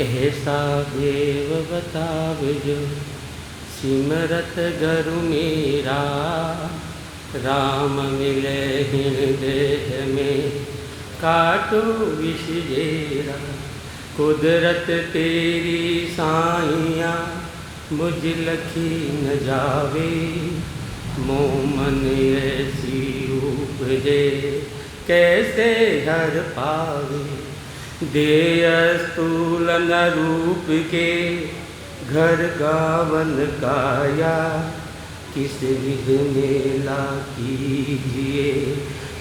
ऐसा देव बतावजो सिमरत घर मेरा, राम मिले देह में काटो विष जेरा। कुदरत तेरी साइया मुझ लखी न जावे, मोमन ऐसी उपजे कैसे हर पावे। देय स्थूल न रूप के घर गावन काया, किस विध मेला कीजिए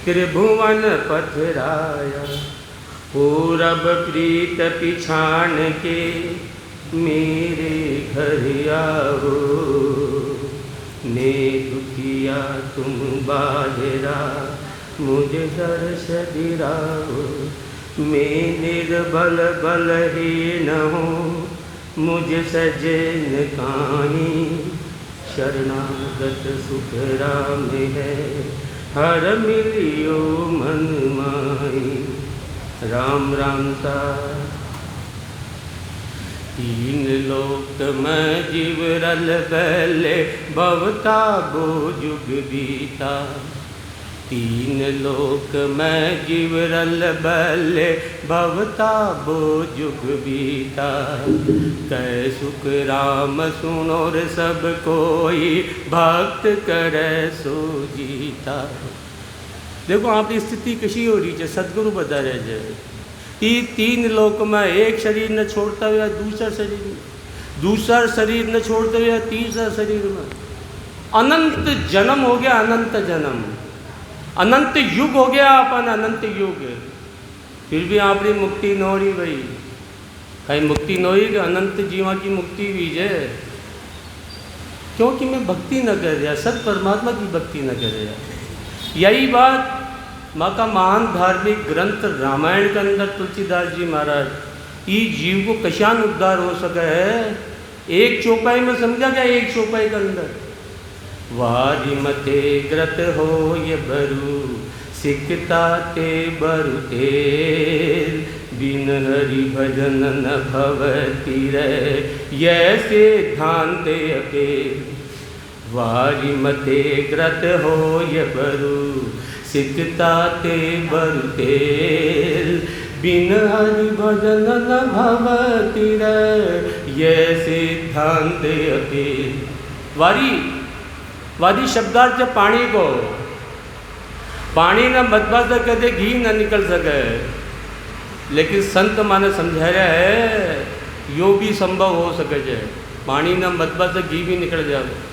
त्रिभुवन पथराया। पूरब प्रीत पिछाण के मेरे घर आओ, ने दुखिया तुम बाजरा मुझ दर्श दिराओ। मैं निर्बल बलहीन हूँ मुझ सजन काई, शरणागत सुख राम है हर मिलियो मन माई। राम राम सा। तीन लोक में जीव रल बले, भवता बो जुग बीता। तीन लोक में जीव रल बले, भवता बो जुग बीता। कै सुख राम सुनो रे सब कोई, भक्त करे सो जीता। देखो आपकी स्थिति कशी हो रही है, सदगुरु बता रहे हैं। तीन लोक में एक शरीर न छोड़ता हुआ दूसरा शरीर में, दूसरा शरीर न छोड़ते हुए तीसरा शरीर में। अनंत जन्म हो गया, अनंत जन्म, अनंत युग हो गया अपन, अनंत युग। फिर भी आपकी मुक्ति न हो रही भाई। कहीं मुक्ति न हुई कि अनंत जीवा की मुक्ति हुई है, क्योंकि मैं भक्ति न कर रहा, सत परमात्मा की भक्ति न कर रहा। यही बात माँ का महान धार्मिक ग्रंथ रामायण के अंदर तुलसीदास जी महाराज ये जीव को कशान उद्धार हो सका है, एक चौपाई में समझा गया। एक चौपाई के अंदर वारी मते ग्रत हो ये बरु, सिकता ते बरु तेर। बिन हरि भजन न भवती रे, यैसे ध्यान दे अकेल। वारी मते ग्रत हो ये बरु, सिकता ते बरु तेल। बिन हरि भजन न भवती रे, यैसे ध्यान दे अकेल। वारी, वादी शब्दार्थ पानी को, पानी न मदबा से कदे घी न निकल सके, लेकिन संत माने समझा रहा है यो भी संभव हो सके जे, पानी न मदबा से घी भी निकल जाए।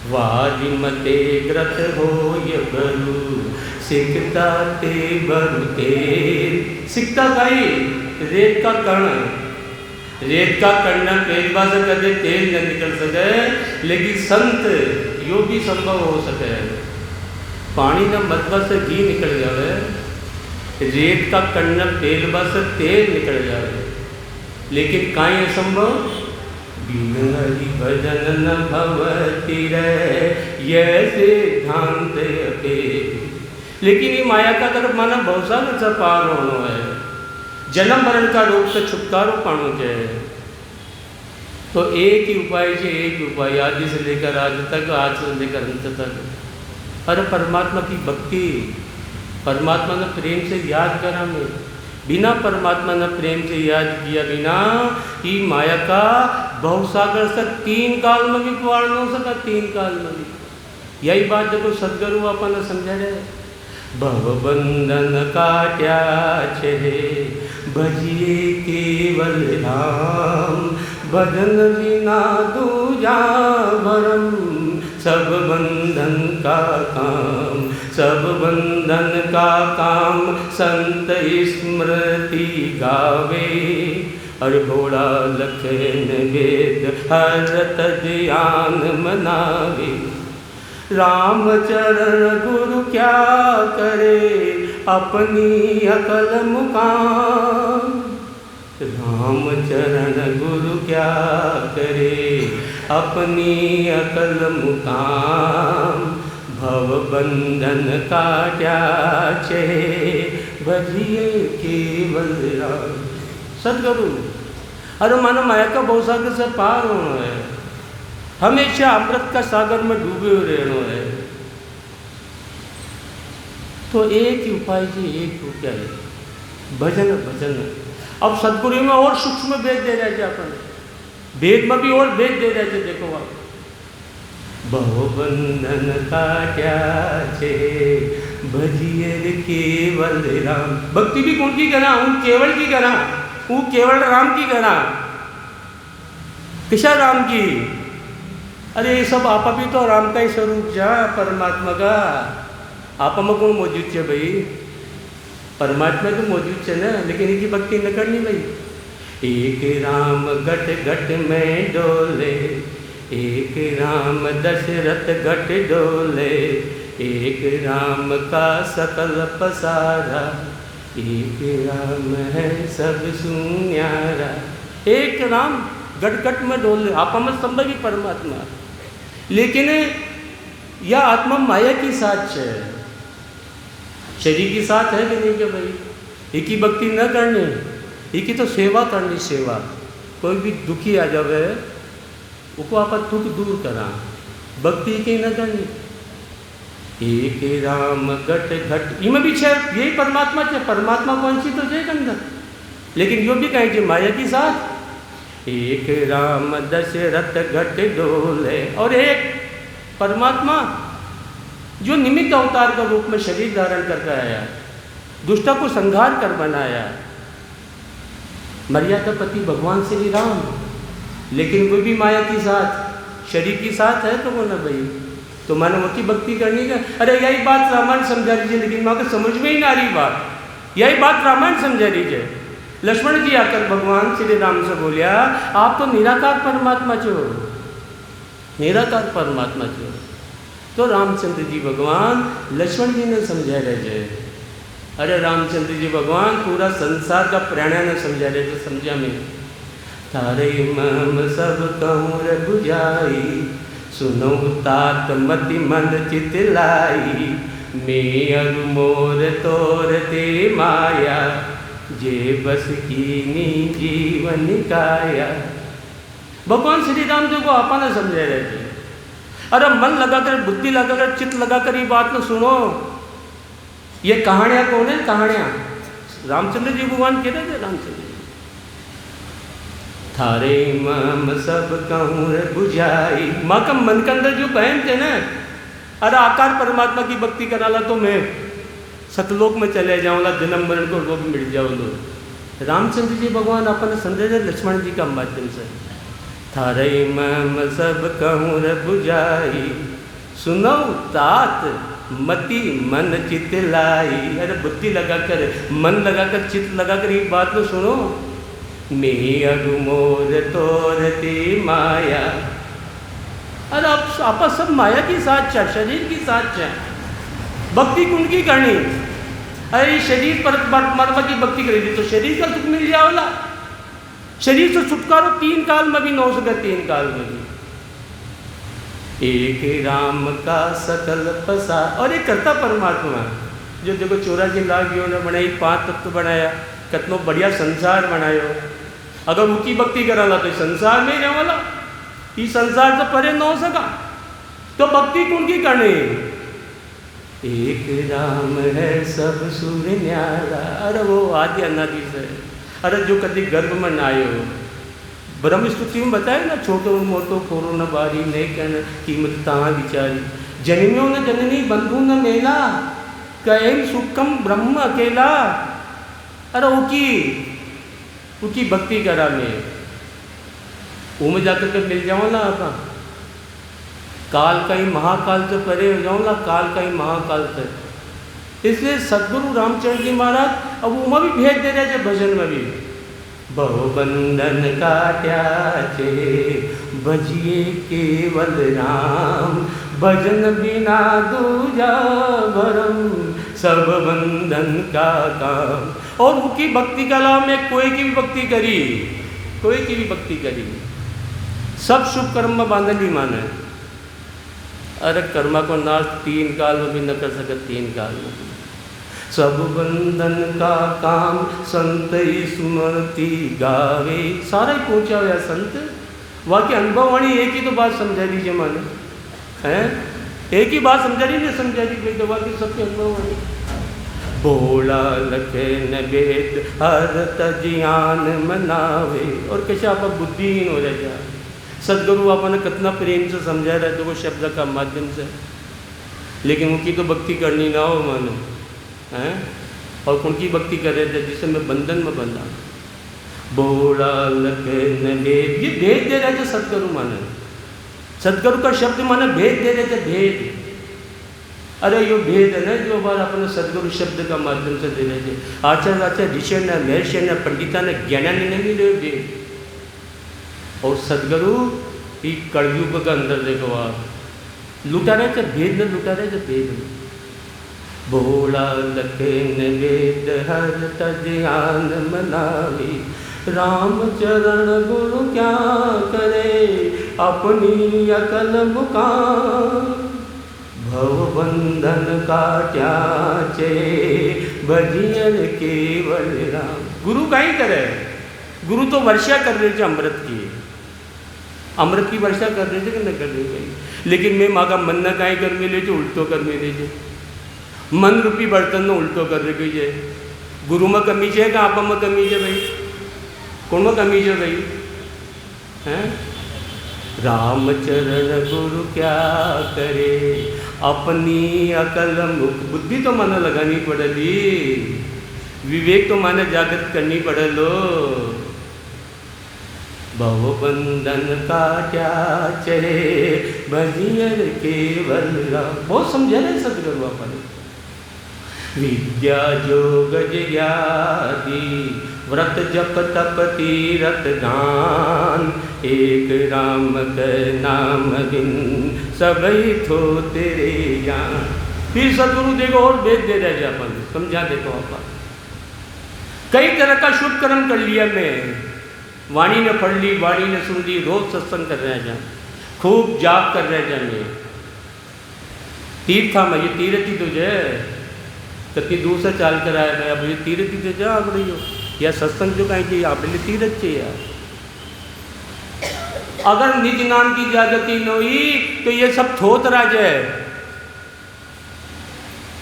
वारी मते ग्रत हो ये बरु, सिकता ते बरु तेल। सिकता काई रेत का कण, रेत का कण पेटवा से कदे तेल न निकल सके, लेकिन संत यो भी संभव हो सके। पानी न मदबा से घी निकल जावे, रेत का कण पेलवा से तेल निकल जावे, लेकिन काई असंभव। बिन हरि भजन न भवती रे, यैसे ध्यान दे अकेल। लेकिन ये माया का तरफ माना बहुसागर से पार होना है, जन्म मरण का रोग से छुटकारो पानो है। तो एक ही उपाय है, एक ही उपाय, आदि से लेकर आज तक, आज से लेकर अंत तक। अरे परमात्मा की भक्ति, परमात्मा ने प्रेम से याद करा में, बिना परमात्मा ने प्रेम से याद किया बिना ही माया का बहुसागर से तीन काल में भी पार न हो सका, तीन काल में भी। यही बात देखो सदगुरु अपन समझा रहे। भव बंधन काट्या छे, भजिए केवल राम। भजन बिना दूजा भरम, सब बंधन का काम, सब बंधन का काम। संत स्मृति गावे, और घोड़ा लखन वेद हरत ध्यान मनावे। रामचरण गुरु क्या करे, अपनी अकल मुकाम। रामचरण गुरु क्या करे, अपनी अकल मुकाम। भव बंधन काट्या छे, भजिए केवल राम। सदगुरु अरे मानो माया का भवसागर से पार होना है, हमेशा अमृत का सागर में डूबे हुए रहना है। तो एक ही उपाय जी, एक उपाय है भजन। भजन अब सदगुरु में और सूक्ष्म भेद दे रहे थे, अपन भेद में भी और भेद दे रहे थे। देखो आप, बहुबंधन काट्या छे भजिए केवल राम। भक्ति भी कौन की करा? हूँ केवल की करा, हूँ केवल राम की करा। किसा राम की? अरे ये सब आपा भी तो राम का ही स्वरूप जा, परमात्मा का। आपा में कौन मौजूद है भाई? परमात्मा तो मौजूद है ना, लेकिन इनकी भक्ति न करनी भाई। एक राम घट घट में डोले, एक राम दशरथ घट डोले, एक राम का सकल पसारा, एक राम है सब सुन्यारा। एक राम घट घट में डोले, आपा में संभव ही परमात्मा। लेकिन यह आत्मा माया की साथ है, शरीर की साथ है कि नहीं कि भाई? एक ही भक्ति न करनी, एक ही तो सेवा करनी। सेवा कोई भी दुखी आ जावे उसको आप दुख दूर करा, भक्ति की न करनी। एक राम घट घट इनमें भी छे, यही परमात्मा छे। परमात्मा कौन सी तो जय अंदर, लेकिन यो भी कहें जो माया की साथ। एक राम दशरथ घट डोले, और एक परमात्मा जो निमित्त अवतार का रूप में शरीर धारण करके आया, दुष्टा को संहार कर बनाया, मर्यादा पति भगवान श्री राम। लेकिन कोई भी माया की साथ, शरीर की साथ है तो वो ना भाई, तो मानव की भक्ति करनी का। अरे यही बात रामायण समझा लीजिए, लेकिन माँ को समझ में ही ना आ रही बात। यही बात रामायण समझा लीजिए। लक्ष्मण जी आकर भगवान श्री राम से बोलिया, आप तो निराकार परमात्मा छो, निराकार परमात्मा छो। तो रामचंद्र जी भगवान लक्ष्मण जी ने समझा रहे। अरे रामचंद्र जी भगवान पूरा संसार का प्राणा ने समझा रहे थे, समझा में। तारे मम सब कहूँ बुझाई, सुनो तात मति मन चित लाई, मेयर मोर तोर ते माया, जे बस कीनी जीवन काया। भगवान श्री राम जी को आपा ने समझा रहे थे। अरे मन लगाकर, बुद्धि लगाकर, चित्त लगाकर ये बात न सुनो। ये कहानियां कौन है? कहानियां रामचंद्र जी भगवान कह रहे थे। रामचंद्र जी थारे मम सब कहूँ बुझाई, माँ का मन के अंदर जो बहन थे ना, अरे आकार परमात्मा की भक्ति कराला तो मैं सतलोक में चले जाऊँगा, जन्म मरण को रोग मिट जाऊँगा। रामचंद्र जी भगवान अपन संदेश लक्ष्मण जी का माध्यम से, थारे मम सब कहूँ बुझाई, सुनो तात मति मन चित लाई। अरे बुद्धि लगाकर, मन लगाकर, चित्त लगाकर ये बात तो सुनो। मेयर मोर तोरती माया। अरे आप सब माया की साथ चाह, शरीर की साथ चाह, भक्ति कौन की करनी? अरे शरीर परमात्मा की भक्ति करेगी तो शरीर का सुख मिल जाओला। शरीर से छुटकारो 3 काल में भी न हो सके, 3 काल में भी। एक राम का सकल पसार, और एक करता परमात्मा जो देखो 84 लाख यों ने बनाई, 5 तत्व बनाया, कितनो बढ़िया संसार बनायो। अगर उनकी भक्ति कराला तो संसार में ही वाला, ये संसार से परे न हो सका, तो भक्ति कौन की करनी? एक राम है सब सुर न्यारा। अरे वो आदि अनादि से, अरे जो कभी गर्भ में ना आयो, ब्रह्म स्तुति में बताए ना, छोटो मोटो फोरो न बारी, नहीं कहना कीमत तहाँ विचारी, जननियों न जननी बंधु न मेला, कहे सुखम ब्रह्म अकेला। अरे उकी भक्ति करा में, में जाकर के मिल जाओ ना आपा, काल का ही महाकाल से परे हो जाओ ना, काल का ही महाकाल से। इसलिए सदगुरु रामचंद्र जी महाराज अब उमा भी भेज दे रहे थे भजन में भी। बहुबंधन काट्या छे भजिए केवल राम, भजन बिना दूजा भरम, सब बंधन का काम। और उनकी भक्ति कला में कोई की भी भक्ति करी, कोई की भी भक्ति करी, सब शुभ कर्म में बांधन ही माने। अरे कर्मा को नाश 3 काल में भी न कर सके, 3 काल में भी। सब बंधन का काम संत ही सुमति गावे। सारा ही पहुंचा हुआ संत, वाकई अनुभव वाणी एक ही तो बात समझा दीजिए माने हैं, एक ही बात समझा दी नहीं समझा दी कोई तो वाकई सबके अनुभव वाणी। बोला लखे न वेद हर तजियान मनावे। और कैसे आप बुद्धिहीन हो जाए। सदगुरु आपने कितना प्रेम से समझा रहे थे वो शब्द का माध्यम से, लेकिन उनकी तो भक्ति करनी ना हो मानो हैं, और उनकी भक्ति कर रहे थे जिससे मैं बंधन में बंधा। बोला लगे न भेद, ये भेद दे रहे थे सदगुरु माने, सदगुरु का शब्द माने भेद दे रहे थे, भेद। अरे यो भेद है ना जो बार अपने सदगुरु शब्द का माध्यम से दे रहे थे। आचार्य आचार्य ऋषि ने महर्षि ने पंडिता ने ज्ञानी ने नहीं दे भेद। और सदगुरु ही कलयुग का अंदर देखो आप लुटा रहे थे भेद न, लुटा रहे थे भेद। बोला लखे न वेद हर तज्ञान मनावी। राम चरण गुरु क्या करे अपनी अकल मुकाम। भव बंधन काट्या चे भजियन केवल राम। गुरु का ही करे, गुरु तो वर्षा कर रहे थे अमृत की, अमृत की वर्षा कर रहे थे कि न कर रहे भाई। लेकिन मैं माँ का मन न काई कर मिले जो उल्टो कर मिले जे, मन रूपी बर्तन में उल्टो कर रहे जे। गुरु में कमी है कि आप में कमी है भाई, कौन में कमी है भाई हैं। राम चरण गुरु क्या करे अपनी अकल मुख। बुद्धि तो माने लगानी पड़ेगी, विवेक तो माने जागृत करनी पड़े लो। भव बंधन काट्या चले भजियर केवल राम। बहुत समझा रहे सदगुरु अपन। विद्या योग जिज्ञादि व्रत जप तप तीरथ दान। एक राम के नाम बिन सबई थो तेरे ज्ञान। फिर सदगुरु देखो और भेद दे रहे अपन, समझा देखो अपन। कई तरह का शुभ कर्म कर लिया मैं, वाणी ने पढ़ ली, वाणी ने सुन ली, रोज सत्संग कर रहे जा, खूब जाप कर रहे जाएंगे। तीर्थ में ये तीर्थ ही तुझे कितनी दूर से चाल कर आया है, अब ये तीर्थ ही तुझे आ रही हो या सत्संग जो कहीं चाहिए आप तीर्थ चाहिए। अगर निज नाम की जागृति न हुई तो ये सब थोत राज है।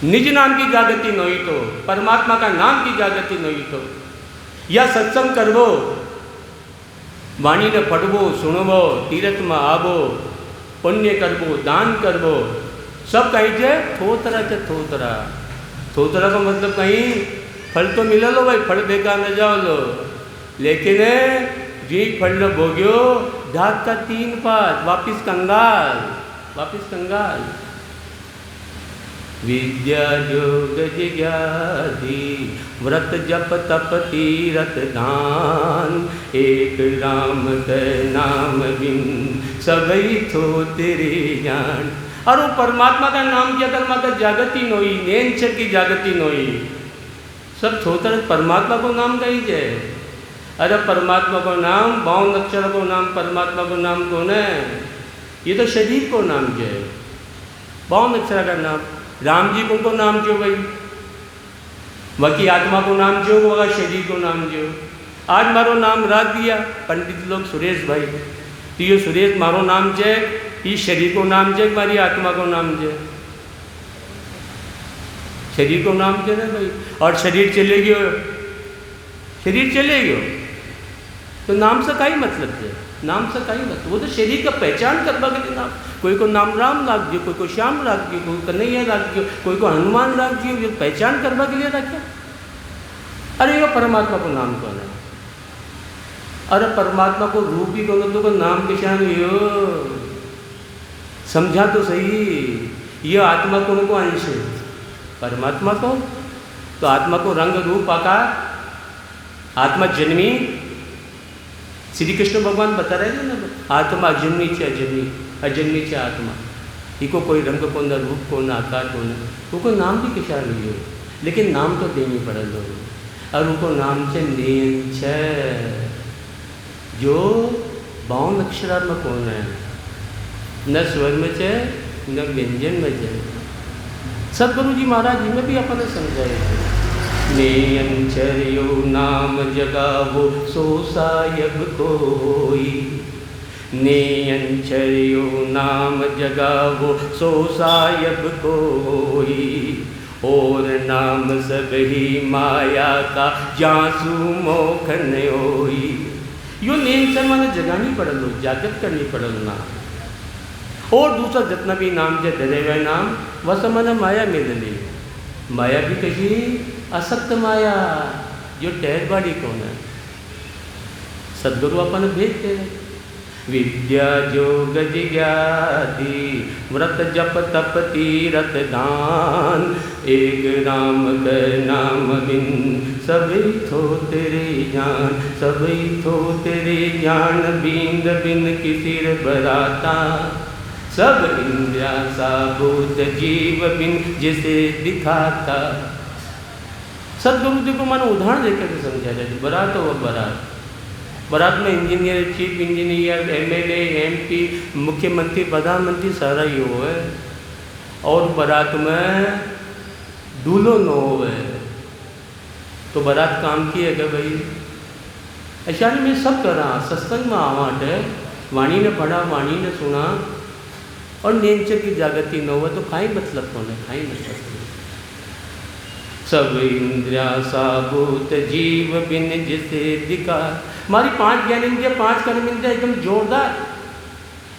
निज नाम की जागृति न हुई तो, परमात्मा का नाम की जागृति न हुई तो, या सत्संग करवो, वाणी ने पढ़वो सुनवो, तीर्थ में आवो, पुण्य करवो, दान करवो, सब कहीं जे थोतरा के थोतरा। थोतरा का मतलब कहीं फल तो मिला लो भाई, फल बेकार न जाओ लो, लेकिन जी फल न भोग्यो ढाक का 3 पात वापिस कंगाल, वापिस कंगाल। विद्या योग जिज्ञादि व्रत जप तप तीरथ दान। एक राम के नाम बिन सबई थो तेरे ज्ञान। और वो परमात्मा का नाम की अगर माता जागृति न हुई, नेंचर की जागृति न हुई, सब थोतर परमात्मा को नाम कही जाए। अरे परमात्मा को नाम, 52 अक्षर को नाम परमात्मा को नाम कौन है? ये तो शरीर को नाम जो है, 52 अक्षर का नाम। राम जी को नाम जो भाई, बाकी आत्मा को नाम जो होगा, शरीर को नाम जो। आज मारो नाम रख दिया पंडित लोग सुरेश भाई, तो ये सुरेश मारो नाम जे, ये शरीर को नाम जे, मारी आत्मा को नाम जे, शरीर को नाम जे ना भाई। और शरीर चले गयो, शरीर चले गयो तो नाम से का ही मतलब है, नाम से का ही मतलब। वो तो शरीर का पहचान करवा के लिए नाम, कोई को नाम राम लाग दियो, कोई को श्याम लाग दियो, कोई को कन्हैया लाग दियो, कोई को हनुमान लाग दियो, ये पहचान करवा के लिए रखे। अरे ये परमात्मा को नाम कौन है? अरे परमात्मा को रूप ही कौन, तो नाम के श्याम यो समझा तो सही। ये आत्मा को अंश है परमात्मा को, तो आत्मा को रंग रूप आकार, आत्मा जन्मी, श्री कृष्ण भगवान बता रहे थे ना, आत्मा अजन्मी छे, अजन्मी अजन्मी छे आत्मा। इको कोई रंग को न, रूप को न, आकार को न, उनको नाम भी किसा नहीं हो, लेकिन नाम तो देनी पड़े लोग। और उनको नाम से नेम छे जो 52 अक्षर में कौन है, न स्वर में छे न व्यंजन में छे। सदगुरु जी महाराज जी में भी अपन समझाए थे। नेयंचर्यो नाम जगावो सो सायब कोई, नेयंचर्यो नाम जगावो सो सायब कोई, और नाम सब ही माया का जासू मोखन होई। यो नेयंचर माने जगानी पड़लो, जागृत करनी पड़ल ना। और दूसरा जितना भी नाम जे धरे हुए नाम वह सब माने माया मिलनी। माया भी कही असक्त माया, जो टहरबाड़ी कौन है। सदगुरु अपन भेजते हैं। विद्या जोग जिज्ञाति व्रत जप तप तीरथ दान, एक राम का नाम बिन सभी थो तेरे जान, सभी थो तेरे जान, बींद बिन किसी बराता, सब इंद्रिया साबूत जीव बिन जिसे दिखाता। सदगुरु जी को मानो उदाहरण देकर समझा जाए। बारात हो बारात, बारात में engineer, chief engineer, MLA, MP, मुख्यमंत्री, प्रधानमंत्री सारा ही हो है। और बारात में दूल्हो न हो है तो बारात काम की है क्या भाई। ऐसा में सब करा, सत्संग में आवाट है, वाणी ने पढ़ा, वाणी ने सुना और नेचर की जागृति न हुआ तो काई मतलब कौन है, काई मतलब नहीं। सब इंद्रिया साबूत जीव बिन जिसे दिखा। हमारी 5 ज्ञानेंद्रिया, 5 कर्मेंद्रिया एकदम जोरदार,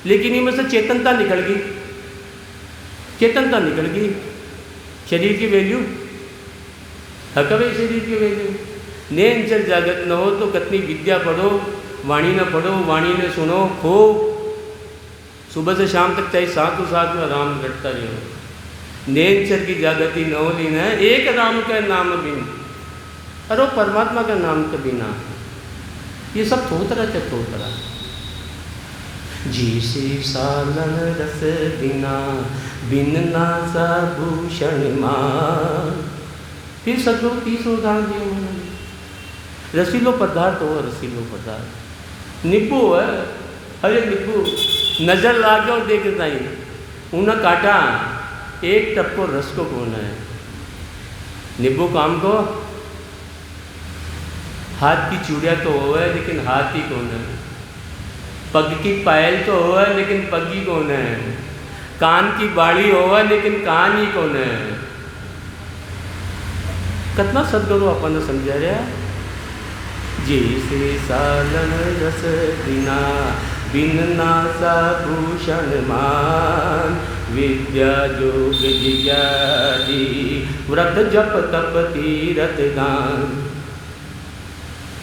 लेकिन इनमें से चेतनता निकल गई, चेतनता निकल गई। शरीर की वैल्यू हकवे, शरीर की वैल्यू नेचर जागृत न हो तो कितनी विद्या पढ़ो, वाणी न पढ़ो, वाणी ने सुनो खूब, सुबह से शाम तक चाहे साथ में आराम करता रहो। नेचर की जागृति न होली न, एक राम का नाम बिन, अरे परमात्मा का नाम के बिना ये सब थोतरा च थोतरा। जीसे सालन रस बिना, बिन नासा भूषण मान। फिर सदगुरु 30 उदाहरण दिए उन्होंने। रसीलो पदार्थ हो, रसीलो पदार्थ नींबू है, अरे नींबू नजर ला के और देखता ही उन्हें काटा, एक टप्पो रस को कौन है। नींबू काम को हाथ की चूड़िया तो हो है लेकिन हाथ ही कौन है, पग की पायल तो हो है लेकिन पगी कौन है, कान की बाड़ी हो है लेकिन कान ही कौन है। कितना सदगुरु अपन समझा रहा। जैसे सालन रस बिना, बिन नासा भूषण मान, विद्या जोग जिज्ञाति व्रत जप तप तीरथ दान।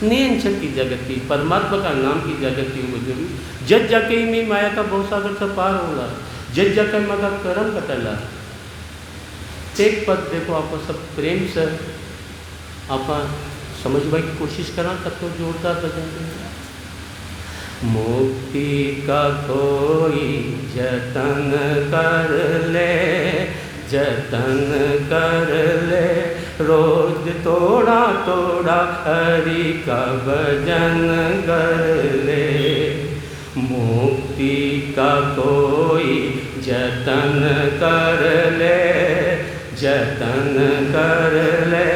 नियंचर की जगती, परमात्मा का नाम की जगती वो जरूर जज जाके ही में माया का बहुत सागर से पार होला, जज जाके मगा कर्म कटला। एक पद देखो आप सब प्रेम से आप समझवा की कोशिश करा, तब तो जोरदार भजन। मुक्ति का कोई जतन कर ले, जतन कर ले, रोज थोड़ा थोड़ा हरि का भजन कर ले। मुक्ति का कोई जतन कर ले, जतन कर ले,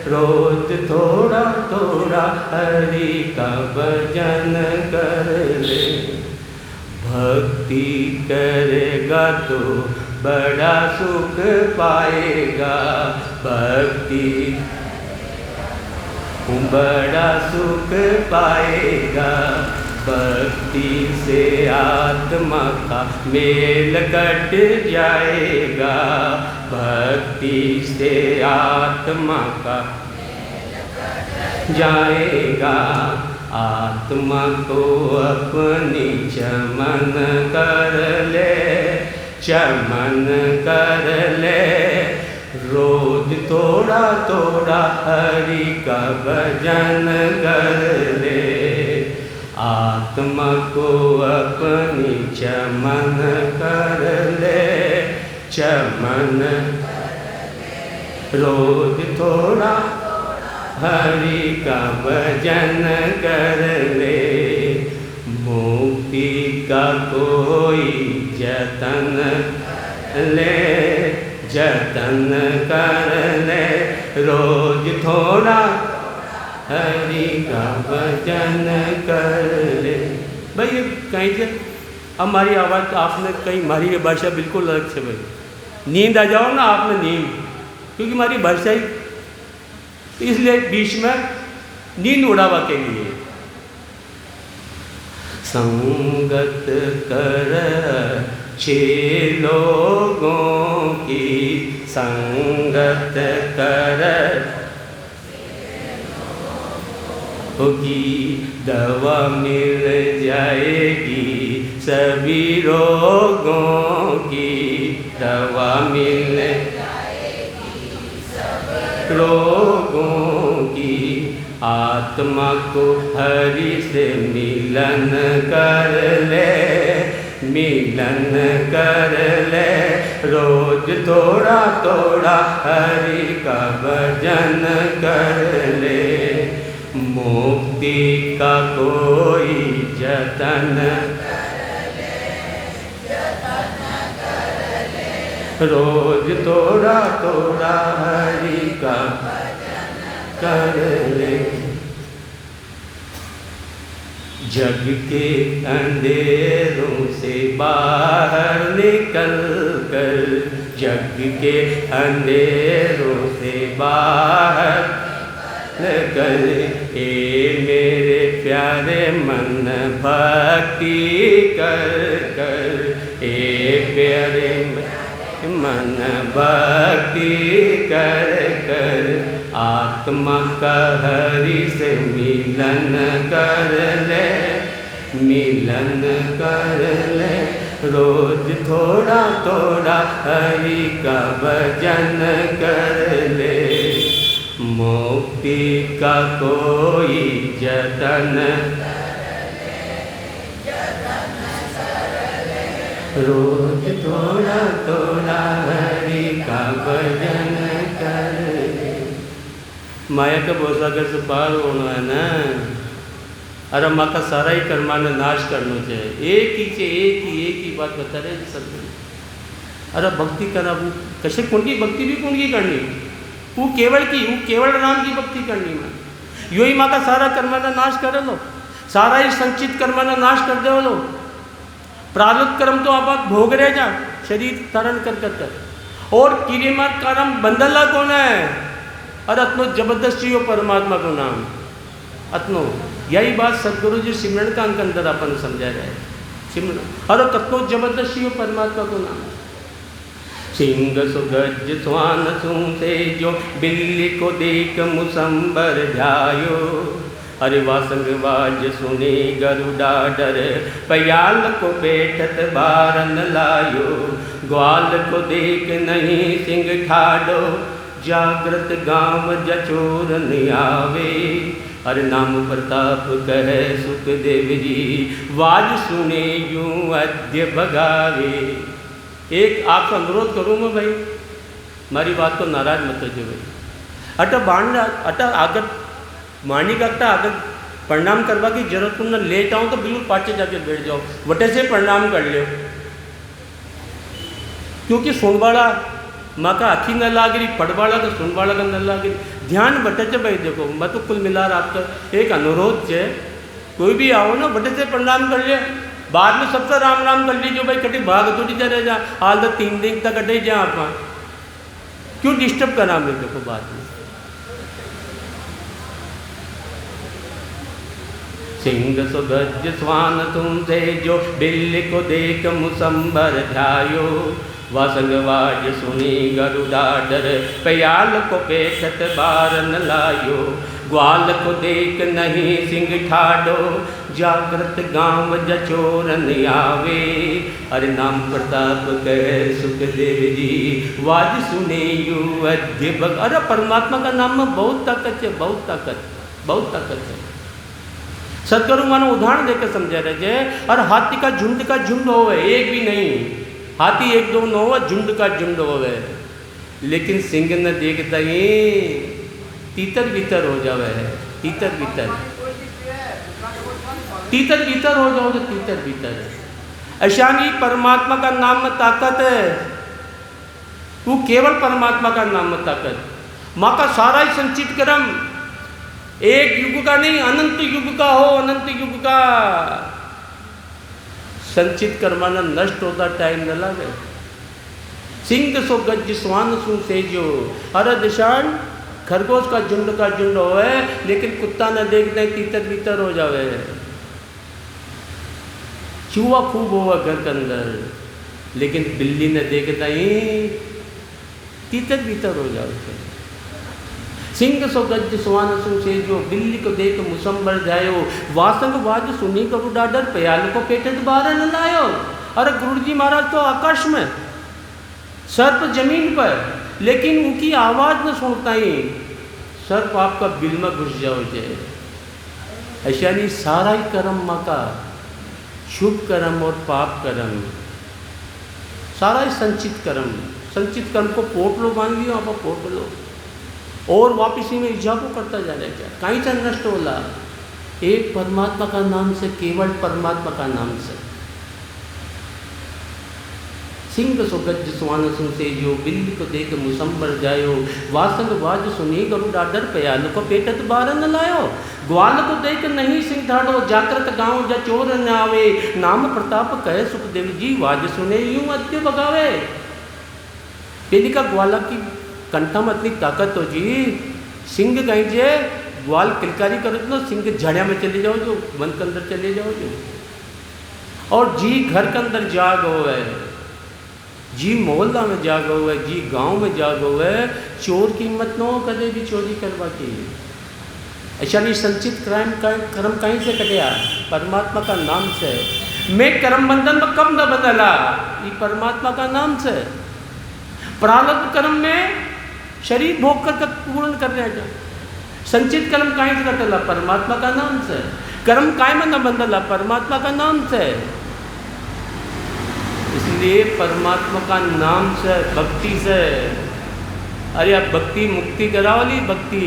रोज थोड़ा थोड़ा हरि का भजन कर ले। भक्ति करेगा तो बड़ा सुख पाएगा, भक्ति बड़ा सुख पाएगा। भक्ति से आत्मा का मेल कट जाएगा, भक्ति से आत्मा का जाएगा। आत्मा को अपनी चमन कर ले, चमन कर ले, रोज थोड़ा थोड़ा हरि का भजन कर ले। आत्मा को अपनी चमन कर ले, चमन रोज थोड़ा हरि का भजन कर ले। मुक्ति का कोई जतन ले, जतन कर ले, रोज थोड़ा हरि का भजन कर ले। भाई ये कहीं से हमारी आवाज़ आपने कहीं, हमारी भाषा बिल्कुल अलग से भाई, नींद आ जाओ ना आप में नींद, क्योंकि हमारी भाषा ही, इसलिए बीच में नींद उड़ावा के लिए। संगत कर छे लोगों की, संगत कर होगी, दवा मिल जाएगी सभी रोगों की, दवा मिल जाएगी सभी रोगों की। आत्मा को हरि से मिलन कर ले, मिलन कर ले, रोज थोड़ा थोड़ा हरि का भजन कर ले। मुक्ति का कोई जतन कर ले, जतन कर ले, रोज थोड़ा थोड़ा हरि का भजन कर ले। जग के अंधेरों से बाहर निकल कर, जग के अंधेरों से बाहर कर, ए मेरे प्यारे मन भक्ति कर कर, ए प्यारे मन भक्ति कर कर, आत्मा का हरि से मिलन कर ले, मिलन कर ले, रोज थोड़ा थोड़ा हरि का भजन कर ले। मुक्ति का कोई जतन कर ले, जतन कर ले, रोज थोड़ा थोड़ा हरि का भजन कर ले। माया का भवसागर से पार होना है ना। अरे माँ का सारा ही कर्माने नाश करना चाहिए। एक ही बात बता रहे सदगुरु। अरे भक्ति करा वो कशे कोणती भक्ती भी कोणती करनी, वो केवल राम की भक्ति करनी में। यो ही माँ का सारा कर्माना नाश करे लो, सारा ही संचित कर्माना नाश कर दे लो। प्रारब्ध कर्म तो आप भोग रहे जा शरीर धारण कर कर, और किरेमा कर्म बंदला कौन है? अरे अतनो जबरदस्ती हो परमात्मा को नाम अतनो। यही बात सदगुरु जी सिमरन का अंक अंदर अपन समझा रहे हैं। सिमरन अरे कतनो जबरदस्ती हो परमात्मा को नाम। सिंह सुगज स्वान सुनते जो बिल्ली को देख मुसंबर ध्यायो। अरे वासंगवाज सुने गरुड़ा डर, पयाल को बैठत बारन लायो। ग्वाल को देख नहीं सिंह ठाडो, जागृत गांव जचोर आवे। अरे नाम प्रताप कहे सुखदेव जी, वाज सुने यूं अद्य भगावे। एक आपका अनुरोध करूँ मैं भाई, हमारी बात को नाराज मत होइए भाई। अटा आगर मानी करता अगर प्रणाम करवा की जरूरत तुम न लेट आओ तो बिल्कुल पाचे जाके बैठ जाओ, वटे से प्रणाम कर लो। क्योंकि सुनवाड़ा माँ का आखी न लाग रही, पढ़वाड़ा का सुनवाड़ा का न लाग रही। ध्यान बटे से भाई देखो, मैं तो कुल मिला आपका एक अनुरोध है, कोई भी आओ ना वटे से प्रणाम कर ले। बाद में सबसे राम राम कर लीजिए भाई, कटी भाग थोड़ी जा रहे जा हाल तो 3 दिन तक कटे जा आप, क्यों डिस्टर्ब करा मैं देखो बाद में। सिंह सुगज स्वान तुमसे जो बिल्ली को देख मुसंबर ध्यायो। वासंगवाज सुनी गरुड़ा डर, पयाल को पेठत बारन लायो। ग्वाल को देख नहीं सिंह ठाडो, जागृत गांव जचोरन आवे। अरे नाम प्रताप कहे सुखदेव जी, वाज सुने यू अद्य भग। अरे परमात्मा का नाम में बहुत ताकत है, बहुत ताकत है। सदगुरु मानो उदाहरण देकर समझा रहे। और हाथी का झुंड होवे, एक भी नहीं। हाथी 1-2 न हो, झुंड का झुंड होवे। लेकिन सिंह न देखता ही तीतर भीतर हो जावे है, तीतर भीतर हो जाओ तो तीतर भीतर। अशानी परमात्मा का नाम में ताकत है। वो केवल परमात्मा का नाम ताकत, माँ का सारा ही संचित कर्म एक युग का नहीं, अनंत युग का हो, अनंत युग का संचित कर्माना नष्ट होता टाइम न लगे। सिंह सो गज स्वान सु सेजो, अरे दिशान खरगोश का झुंड होवे, लेकिन कुत्ता न देखते तीतर बीतर हो जावे। चूहा खूब होगा घर के अंदर, लेकिन बिल्ली न देखता ही तीतर बीतर हो जावे। सिंह सो गज स्वान सु सेजो, बिल्ली को देख मुसम्बर जायो, वासंग वाज सुनी कबू डाडर, प्याल को पेटे बारह न लायो। अरे गुरु जी महाराज तो आकाश में, सर्प जमीन पर, लेकिन उनकी आवाज़ न सुनता ही सर्प आपका बिल में घुस जाओ जाए। ऐसा नहीं, सारा ही कर्म माँ का, शुभ कर्म और पाप कर्म, सारा ही संचित कर्म को पोट लो, मान लियो आप पोट लो, और वापिसी में इजाफो करता जा रहा है। क्या कहीं से नष्ट होला? एक परमात्मा का नाम से, केवल परमात्मा का नाम से। सिंह सो गज स्वान सु सेजो, बिल्ली को देख मुसम्बर जायो, वासंग वाज सुनी गरु डाडर, प्याल को पेटत बारह न लायो। ग्वाल को देख नहीं सिंह ठाड़ो, जागृत गाँव जा चोर न आवे, नाम प्रताप कहे सुखदेव जी, वाज सुने यूं अद्य बगावे। पेली का ग्वाला की कंठा में इतनी ताकत हो जी, सिंह कहीं जे ग्वाल किलकारी करो तो सिंह झड़िया में चले जाओ, जो वन के अंदर चले जाओ जो, और जी घर के अंदर जाग हो है, जी मोहल्ला में जाग हो है, जी गांव में जाग हो है। चोर की हिम्मत न हो कदे भी चोरी करवा की। ऐसा नहीं, संचित कर्म कहीं से कटिया? परमात्मा का नाम से। मैं कर्म बंधन में कब न बदला? ये परमात्मा का नाम से। प्रारब्ध कर्म में शरीर भोग कर पूर्ण करने जा, संचित कर्म कहीं से कटला? परमात्मा का नाम से। कर्म काय में न बंधला? परमात्मा का नाम से। इसलिए परमात्मा का नाम से, भक्ति से। अरे अब भक्ति मुक्ति करावली भक्ति,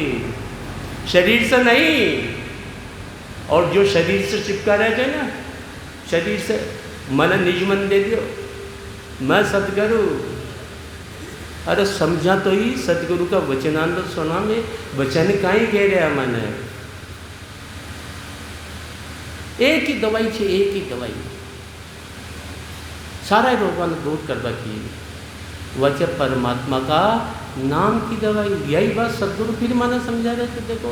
शरीर से नहीं। और जो शरीर से चिपका रह जाए ना, शरीर से मन निज मन दे दियो, मैं सतगुरु। अरे समझा तो ही सतगुरु का वचनामृत सुना में, वचन कहीं कह रहा मन है। एक ही दवाई छे, एक ही दवाई सारा रोगों को दूर करवा की, वह परमात्मा का नाम की दवाई। यही बात सदगुरु फिर माना समझा रहे थे। देखो,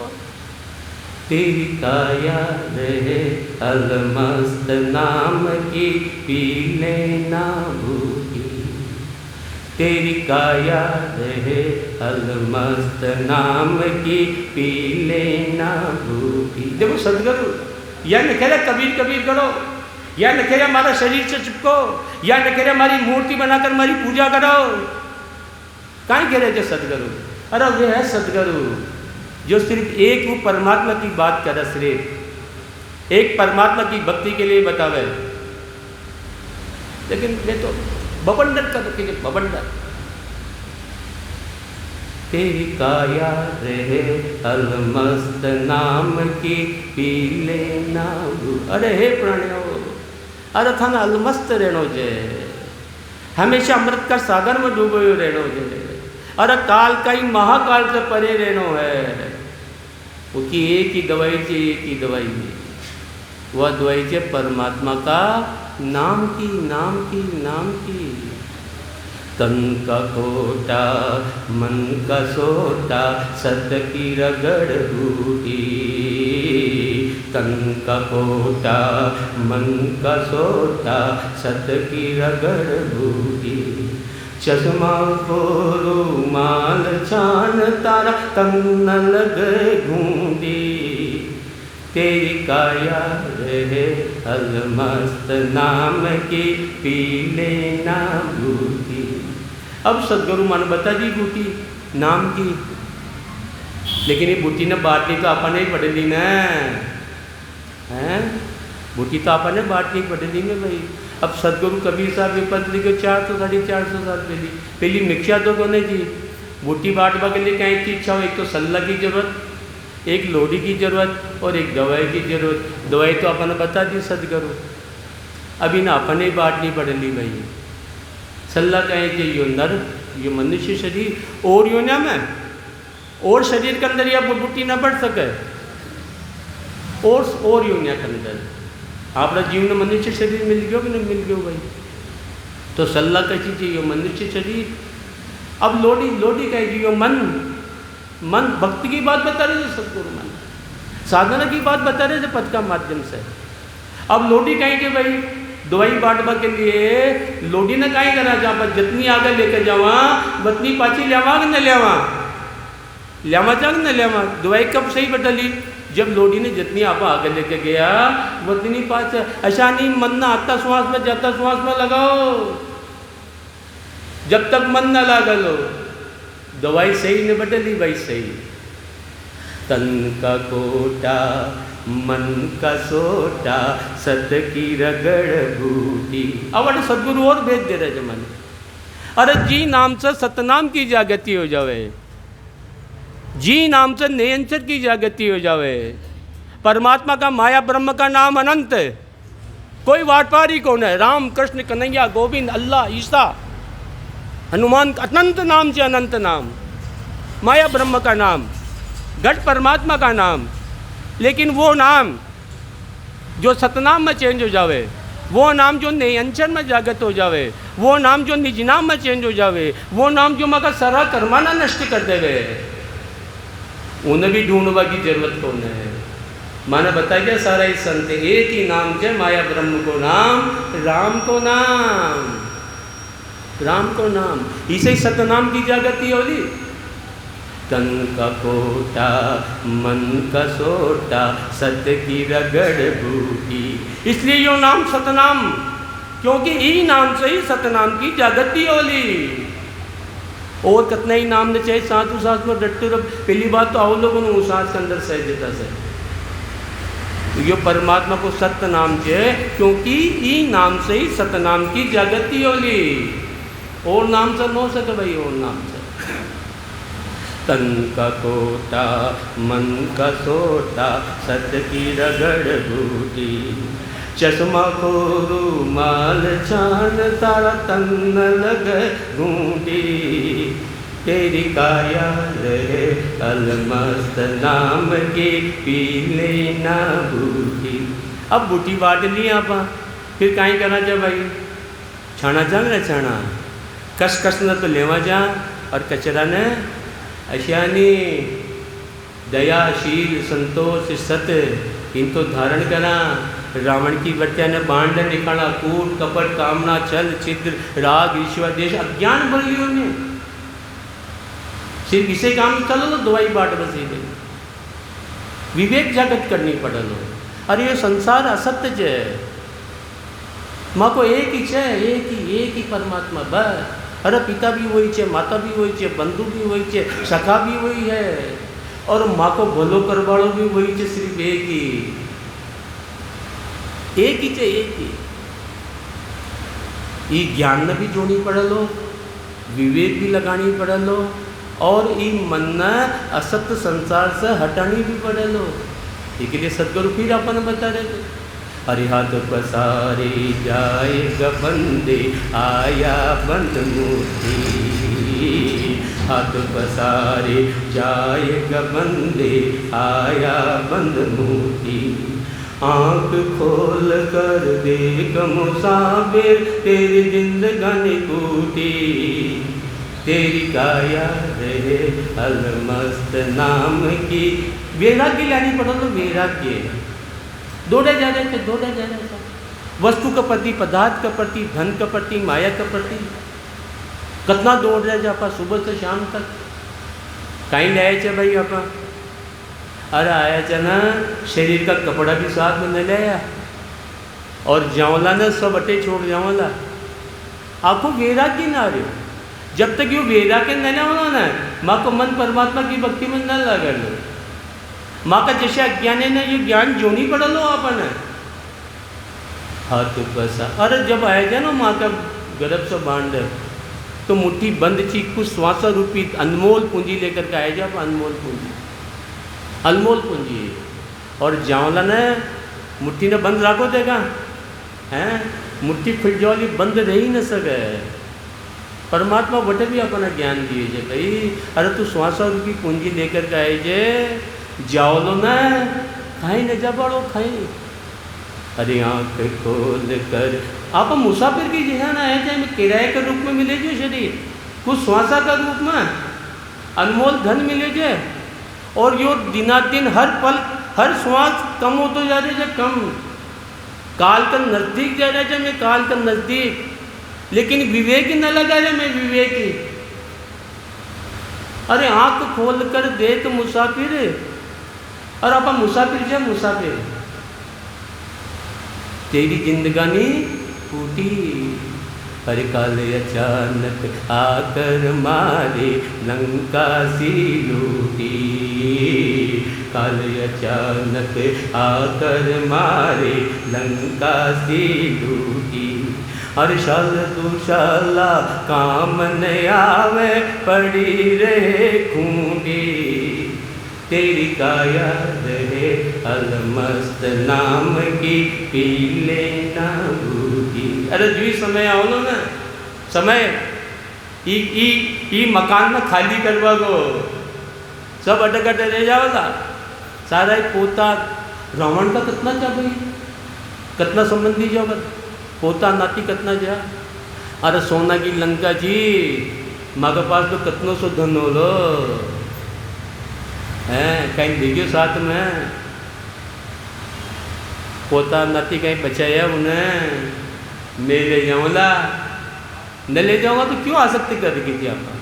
तेरी काया रहे अलमस्त नाम की, पी लेना भूखी। तेरी काया रहे अलमस्त नाम की, पी लेना भूखी। देखो सदगुरु यह न कह रहे कबीर कबीर करो, या न कह रहे हमारा शरीर से चिपको, या न कह रहे हमारी मूर्ति बनाकर हमारी पूजा करो। कहीं कह रहे थे सदगुरु? अरे वे है सदगुरु जो सिर्फ एक वो परमात्मा की बात करे, सिर्फ एक परमात्मा की भक्ति के लिए बतावे। लेकिन वे तो बबंडर का तो बबंडर। तेरी काया रहे अलमस्त नाम की, पी लेना। अरे हे प्राणियों, अरे थाने अलमस्त रहनो जे, हमेशा अमृत का सागर में डूबो रहनो जे। अरे काल का ही महाकाल से परे रहनो है। उसकी एक ही दवाई चाहिए, एक ही दवाई। वह दवाई चाहिए परमात्मा का नाम की, नाम की, नाम की। तन का कोटा मन का सोटा, सत की रगड़ बूटी। तन का कोटा मन का सोटा, सत की रगड़ बूटी। चश्मा को रूमाल छान तारा, तन न लगे घूंडी। तेरी काया रहे अलमस्त नाम की, पी लेना बूटी। अब सदगुरु मन बता दी बूटी नाम की, लेकिन ये बूटी ने बाटनी तो अपन ही पढ़ ली ना, हैं? बूटी तो अपन ने बाटनी पढ़ ली ना भाई। अब सदगुरु कबीर साहब विपद लिखे 400 साढ़े 400 साल पहली पहली मिक्सा तो को नहीं जी। बूटी बांटवा के लिए कहीं की इच्छा हो, एक तो सल्ला की जरूरत, एक लोड़ी की जरूरत और एक दवाई की जरूरत। दवाई तो अपन बता दी सदगुरु, अभी ना अपन ही बांटनी पड़ ली भाई। सल्ला कहें चाहिए नर ये मनुष्य शरीर और योनिया में और शरीर के अंदर यह बुट्टी न बढ़ सके और योनिया के अंदर आपका जीवन मनुष्य शरीर मिल गयो कि नहीं मिल गयो भाई। तो सलाह कैसी चाहिए मनुष्य शरीर। अब लोडी कहेगी यो मन भक्ति की बात बता रहे थे सदगुरु मन, साधना की बात बता रहे थे पद का माध्यम से। अब लोडी कहेंगे भाई दवाई बांटवा के लिए लोडी ने कहीं करा जहाँ पर जितनी आगे लेके जावा बतनी पाची लियावा कि न लियावा चाह न लियावा। दवाई कब सही बदली जब लोडी ने जितनी आप आगे लेके गया बतनी पाच ऐसा नहीं मन ना आता श्वास में जाता श्वास में लगाओ, जब तक मन न लगा लो दवाई सही न बदली भाई सही। तन का कोटा मन का सोटा सत की रगड़ बूटी। अब सदगुरु और भेज दे रहे जमान। अरे जी नाम से सतनाम की जागृति हो जावे, जी नाम से निरंतर की जागृति हो जावे। परमात्मा का माया ब्रह्म का नाम अनंत है, कोई वाट पार ही कौन है। राम कृष्ण कन्हैया गोविंद अल्लाह ईसा हनुमान अनंत नाम से अनंत नाम, माया ब्रह्म का नाम, घट परमात्मा का नाम। लेकिन वो नाम जो सतनाम में चेंज हो जावे, वो नाम जो निरंतर में जागृत हो जावे, वो नाम जो निज नाम में चेंज हो जावे, वो नाम जो मका सारा कर्माना नष्ट कर देवे, उन्हें भी ढूंढवा की जरूरत कौन है। माने बताइए सारा ही संत एक ही नाम के माया ब्रह्म को नाम राम को नाम, राम को नाम। इसे ही सतनाम की जागृति होली। तन का कोटा मन का सोटा सत की रगड़ बूटी। इसलिए यो नाम सतनाम, क्योंकि ई नाम से ही सतनाम की जागृति होली। और कितना ही नाम ने चाहे साधु साथ में डट्टू रब। पहली बात तो आओ लोगों ने सांस के अंदर सह देता से यो परमात्मा को सत्य नाम चाहिए, क्योंकि ई नाम से ही सतनाम की जागृति होली। और नाम से न सके भाई, और नाम से। तन का कोटा मन का सोटा सत की रगड़ बूटी। चश्मा को रूमाल छान तारा तन लग घूंटी। तेरी काया रहे अलमस्त नाम के पी लेना बूटी। अब बूटी बांट ली आप, फिर कहीं करना चाह भाई छाना चाह ना छाना कस न तो लेवा जा और कचरा ने अशियानी दयाशील संतोष सत इनको धारण करा। रावण की बच्चा ने बांड निकाला, कूट कपट कामना छल छिद्र राग ईश्वर देश अज्ञान बोल लियो ने। सिर्फ इसे काम चलो तो दवाई बाट बसी गई, विवेक जागृत करनी पड़लो। अरे ये संसार असत्य है, माँ को एक ही है, एक ही परमात्मा बस। अरे पिता भी वही है, माता भी वही है, बंधु भी वही है, सखा भी वही है, और माँ को भलो करवाड़ो भी वही है, सिर्फ एक ही है, एक ही। ये ज्ञान ने भी जोड़नी पड़लो, विवेक भी लगानी पड़लो, और ये मन ने असत्य संसार से हटानी भी पड़लो। इसके लिए सदगुरु फिर अपन बता रहे थे, हरि हाथ पसारे जाएगा बंदे आया बंद मूर्ति। हाथ पसारे जाएगा बंदे आया बंद मूर्ति। आँख खोल कर देख मुसाफिर तेरी जिंदगानी टूटी। तेरी काया रहे अलमस्त नाम की। वैराग्य लानी पड़ो तो वैराग्य दौड़े जा रहे थे वस्तु के प्रति, पदार्थ के प्रति, धन के प्रति, माया के प्रति कितना दौड़ रहे थे आप सुबह से शाम तक। कहीं लाए थे भाई आप, अरे आया थे ना शरीर का कपड़ा भी साथ में न लाया, और जावला ना सब अटे छोड़ जावला। आपको वैराग्य ना आ रहे हो जब तक ये वैराग्य न होना ना, माँ को मन परमात्मा की भक्ति में न लगा लो। माँ का जैसे अज्ञान है ना, ये ज्ञान जो नहीं पढ़ लो अपन। हाथ बसा, अरे जब आए थे ना माँ का गर्भ से बांध, तो मुट्ठी बंद थी, कुछ श्वास रूपी अनमोल पूंजी लेकर के आए थे आप। अनमोल पूंजी। और जावला ने मुट्ठी ने बंद रखो देगा हैं, मुट्ठी खुल जाओली बंद रह ही न सके। परमात्मा बटे भी अपना ज्ञान दिए जे भाई। अरे तू 100 रुपये पूंजी लेकर के आए जे, जाओ लो ना, खाई न जा बड़ो खाई। अरे आँख खोल कर आप मुसाफिर की जगह ना है, चाहे किराए के रूप में मिले जो शरीर, कुछ श्वासा का रूप में अनमोल धन मिले जे, और यो दिनादिन हर पल हर श्वास कम होते जा रहे जे, कम काल का नज़दीक जा रहे जे, मैं काल का नज़दीक, लेकिन विवेक न लगा रहे मैं विवेकी। अरे आंख खोल कर देख मुसाफिर, और आप मुसाफिर जे मुसाफिर, तेरी जिंदगानी फूटी। अरे काल अचानक आकर मारे लंका सी लूटी, काल अचानक आकर मारे लंका सी लूटी। हर शाल दुशाला काम न आवे, पड़ी रहे खूंटी, तेरी काया रहे अलमस्त नाम की, पी लेना भूखी। अरे जी समय आओ ना, समय ई मकान में खाली करवा गो, सब अटक अटक रह जाओगा सारा ही पोता। रावण का कितना जा भाई, कितना संबंधी जाओगा, पोता नाती कितना जा। अरे सोना की लंका जी, माँ के पास तो कितनों सो धन हो लो हैं, कहीं देखियो साथ में पोता नाती कहीं बचाया उन्हें, मैं ले जाऊँगा, न ले जाऊँगा तो क्यों आसक्ति कर रही थी आपका,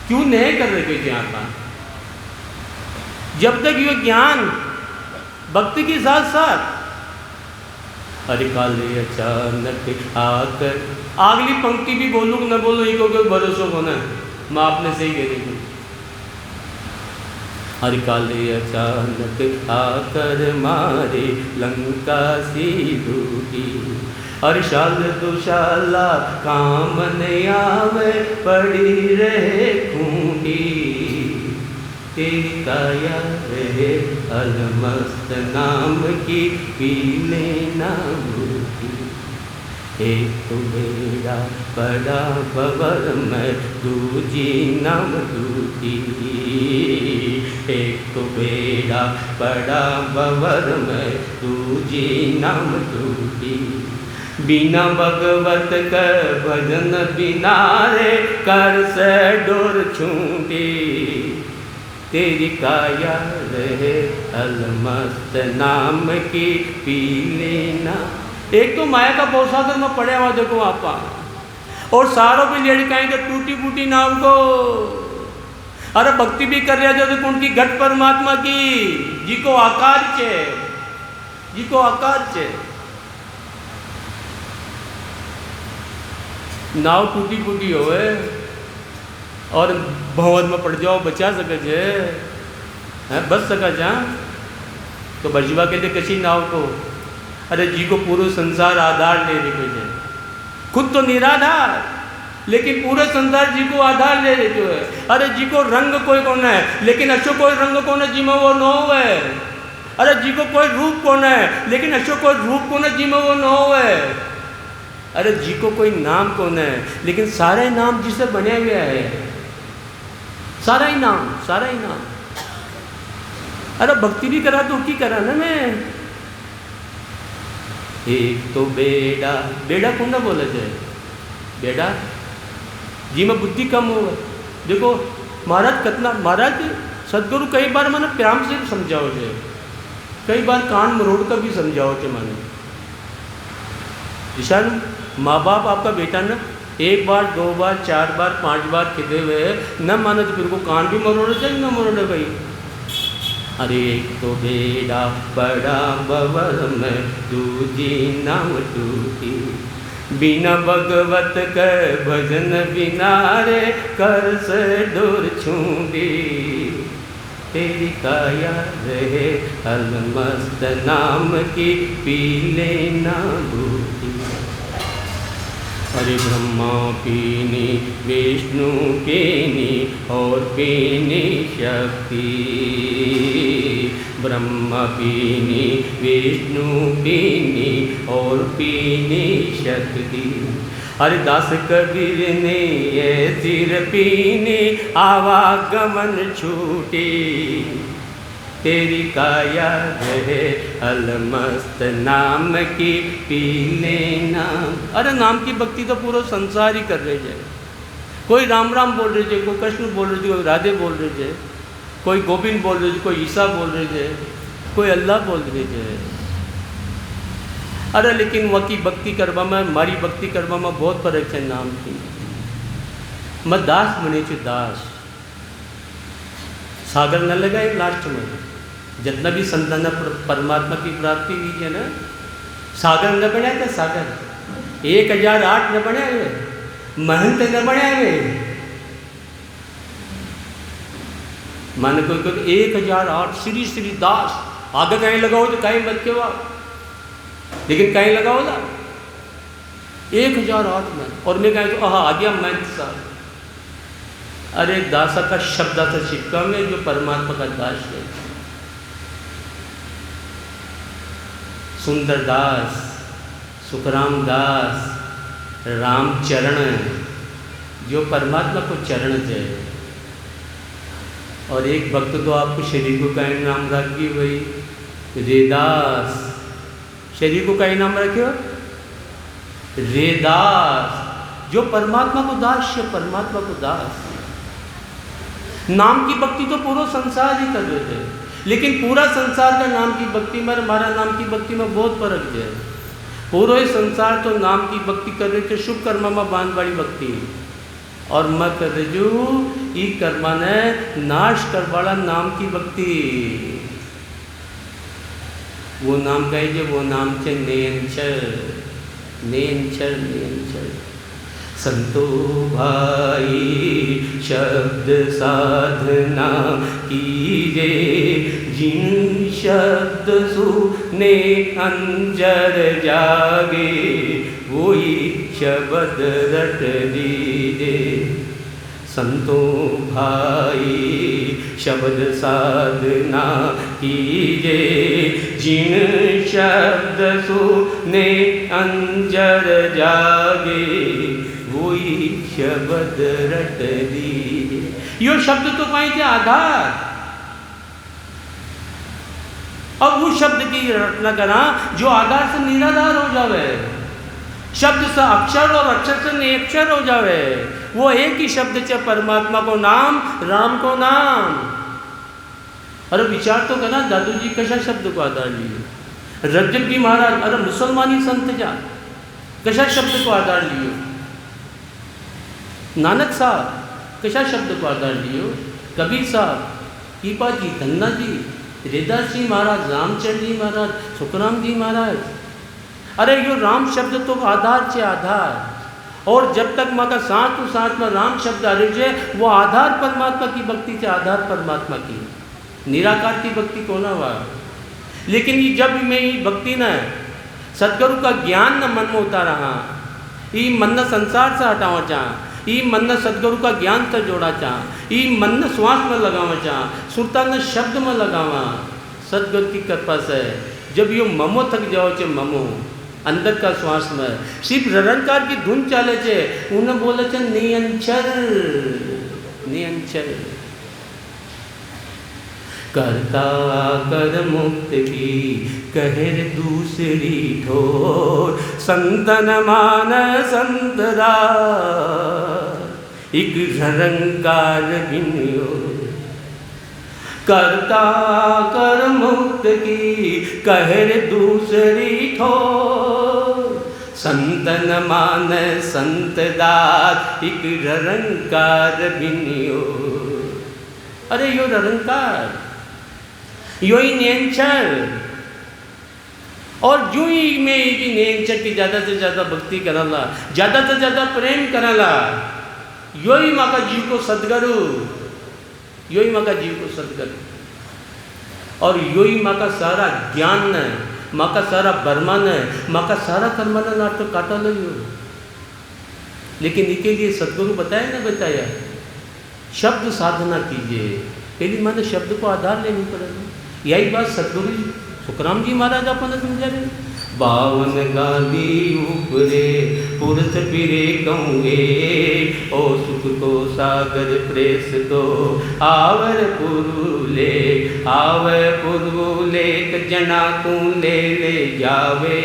क्यों नहीं कर रही थी आपका। जब तक ये ज्ञान भक्ति के साथ साथ, अरे काले अचानक आकर, अगली पंक्ति भी बोलूँ न बोलूँ इको कोई भरोसा होना, मैं आपने सही कह रही हूँ। हर काले अचानक आकर मारे लंका सी लूटी, हर शाल दुशाला काम न आवे, पड़ी रहे खूंटी, तेरी काया रहे अलमस्त नाम की, पी लेना भूखी। एक तो बेड़ा बड़ा बबर में, दूजी नाम दूती, एक तो बेड़ा बड़ा बबर में, दूजी नाम दूती। बिना भगवत का भजन बिना रे, कर से डोर छूटी, तेरी काया रहे अलमस्त नाम की, पी लेना। एक तो माया का भवसागर में पड़े हुआ देखो आपा, और सारों पे लड़काएंगे टूटी फूटी नाव को। अरे भक्ति भी कर रहे थे तो उनकी घट परमात्मा की, जी को आकार छे, जी को आकार छे। नाव टूटी फूटी होए और भवन में पड़ जाओ, बचा सके जे, बच सका जा तो बजवा के लिए कसी नाव को। अरे जी को पूरा संसार आधार ले रहे है, खुद तो निराधार, लेकिन पूरे संसार जी को आधार ले रहे है। अरे जी को रंग कोई कौन है, लेकिन अच्छो कोई रंग कौन है जी में वो न है। अरे जी को कोई रूप कौन है, लेकिन अच्छो कोई रूप कौन है जी में वो न है। अरे जी को कोई नाम कौन है, लेकिन सारे नाम जिसे बने हुए है, सारा ही नाम, सारा ही नाम। अरे भक्ति भी करा तो की करा ना मैं। एक तो बेड़ा, बेड़ा कौन ना बोला जाए, बेड़ा जी में बुद्धि कम हो। देखो महाराज कितना, महाराज सदगुरु कई बार मैंने प्याम से समझाओ जाए, कई बार कान मरोड़ कर भी समझाओ थे मैंने। ईशान माँ बाप आपका बेटा ना एक बार, दो बार, 4 बार, 5 बार खिदे हुए न माने तो फिर को कान भी मरोड़े चाहिए न मरोड़े भाई। अरे एक तो बेड़ा बड़ा बवर में, दूजी नाव टूटी, बिना भगवत के भजन बिना रे, कर से डोर छूटी, तेरी काया रहे अलमस्त नाम की, पी लेना भूखी। अरे ब्रह्मा पीनी, विष्णु पीनी और पीनी शक्ति, ब्रह्मा पीनी, विष्णु पीनी और पीनी शक्ति। हरिदास कबीर ने ये सिर पीने आवागमन छूटी, तेरी काया है अलमस्त नाम की पीने नाम। अरे नाम की भक्ति तो पूरा संसार ही कर रहे है। कोई राम राम बोल रहे थे, कोई कृष्ण बोल रहे थे, कोई राधे बोल रहे थे, कोई गोविंद बोल रहे थे, कोई ईसा बोल रहे थे, कोई अल्लाह बोल रहे थे। अरे लेकिन वह की भक्ति करवा में, मारी भक्ति करवा में बहुत फर्क है नाम की। मैं दास बने छे दास, सागर न लगाए लास्ट में जितना भी संतान परमात्मा की प्राप्ति हुई है ना, सागर न बनाए थे, सागर 1008 न बनाए हुए, महंत न बनाए हुए। माने कोई कोई 1008 श्री श्री दास आगे कहीं लगाओ तो कहीं मत के वाह, लेकिन कहीं लगाओ ना 1008 में, और मैं कहें तो आ गया महंत साहब। अरे दासा का शब्द था चिपका में जो परमात्मा का दास है। सुंदर दास, सुखराम दास, रामचरण, जो परमात्मा को चरण दे। और एक भक्त तो आपको शरीर को का नाम रख दी भाई रेदास, शरीर को का नाम रखे हो रेदास, जो परमात्मा को दास है, परमात्मा को दास। नाम की भक्ति तो पूरा संसार ही कर रहे थे, लेकिन पूरा संसार का नाम की भक्ति में हमारा नाम की भक्ति में बहुत फर्क है। पूरा ही संसार तो नाम की भक्ति कर रहे थे, शुभ कर्म में बांध वाली भक्ति, और मैं कर रही हूँ ई कर्मा ने नाश कर वाला नाम की भक्ति। वो नाम कहे, वो नाम थे नेंचर, नेंचर, नेंचर। संतो भाई शब्द साधना कीजे, जिन शब्द सुने अंजर जागे, वही शब्द रट दीजे। संतो भाई शब्द साधना कीजे, जिन शब्द सुने अंजर जागे, वही शब्द रट दीजे। यो शब्द तो कहीं थे आधार, अब उस शब्द की रचना करा जो आधार से निराधार हो जावे, शब्द से अक्षर और अक्षर से निरक्षर हो जावे। वो एक ही शब्द से परमात्मा को नाम, राम को नाम। अरे विचार तो करना, दादू जी कशा शब्द को आधार लिए, रज्जब जी महाराज, अरे मुसलमानी संत जा कशा शब्द को आधार लियो, नानक साहब कशा शब्द को आधार लियो, कबीर साहब, पीपा जी, धन्ना जी, रेदास जी महाराज, रामचंद्र जी महाराज, सुखराम जी महाराज। अरे यो राम शब्द तो आधार से आधार, और जब तक माँ का साथ तो साथ में राम शब्द आ रही है, वो आधार परमात्मा की भक्ति से आधार परमात्मा की, निराकार की भक्ति को ना हुआ। लेकिन ये जब मैं ये भक्ति न सदगुरु का ज्ञान न मन में उतारा, ये मन न संसार से हटावा चाह, ये मन न सदगुरु का ज्ञान से जोड़ा चाह, ये मन न श्वास में लगावा चाह, सुरता न शब्द में लगावा, सदगुरु की कृपा से जब यो ममो थक जाओ चे, ममो अंदर का श्वास में सिर्फ निरंकार की धुन चाले छे, उन्हें बोले छे नियंचर, नियंचर। करता कर मुक्त की कहर दूसरी ठोर, संतन मान संतदा एक निरंकार बिनियो। करता कर मुक्त की कहर दूसरी ठोर, संतन मान संत दास एक निरंकार बिनियो। अरे यो निरंकार, यो ही नेंचर, और जो ही में ही नेंचर की ज़्यादा से ज़्यादा भक्ति कराला, ज़्यादा से ज़्यादा प्रेम कराला, यो ही माँ का जीव को सदगुरु, यो ही माँ का जीव को सदगुरु, और यो ही माँ का सारा ज्ञान है, माँ का सारा बरमान है, माँ का सारा कर्मना नाट तो काटा लो यो। लेकिन इनके लिए सदगुरु बताया ना, बताया शब्द साधना कीजिए, पहली माने शब्द को आधार लेनी पड़ेगा। यही बात सदगुरु सुखराम जी महाराज अपन समझा रहे, बावन गादी ऊपरे पुरुष फिरे कहूँगे, ओ सुख को सागर प्रेस तो आवर पुरुले, आवे पुरुले जना तू ले ले जावे,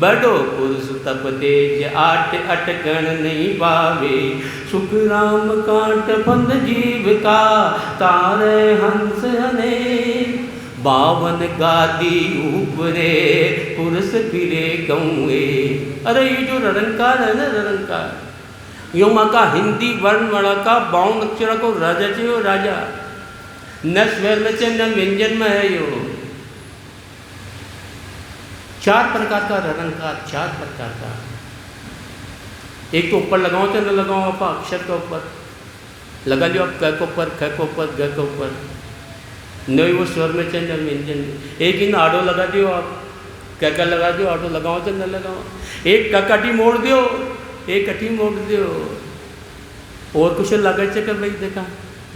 बड़ो पुरुष तप तेज आठ अटकन नहीं पावे, सुख राम कांट फंद जीव का तारे हंस हने, बावन गादी ऊपरे पुरुष फिरे कहूँगे। अरे ये जो ररंकार है ना, ररंकार यो माँ का हिंदी वर्ण वर्ण का 52 अक्षर को राजा चाहिए राजा, न स्वर में से न व्यंजन में है यो। 4 प्रकार का ररंकार, 4 प्रकार का। एक तो ऊपर लगाओ तो न लगाओ आप अक्षर के ऊपर लगा लियो, आप क के ऊपर, ख के ऊपर, ग के ऊपर, न वो स्वर में चेंज और व्यंजन। एक इन आडो लगा दियो आप, क लगा दियो, आडो लगाओ तो न लगाओ। एक कटी मोड़ दियो, एक कटी मोड़ दियो। और कुछ लगा चेक भाई देखा,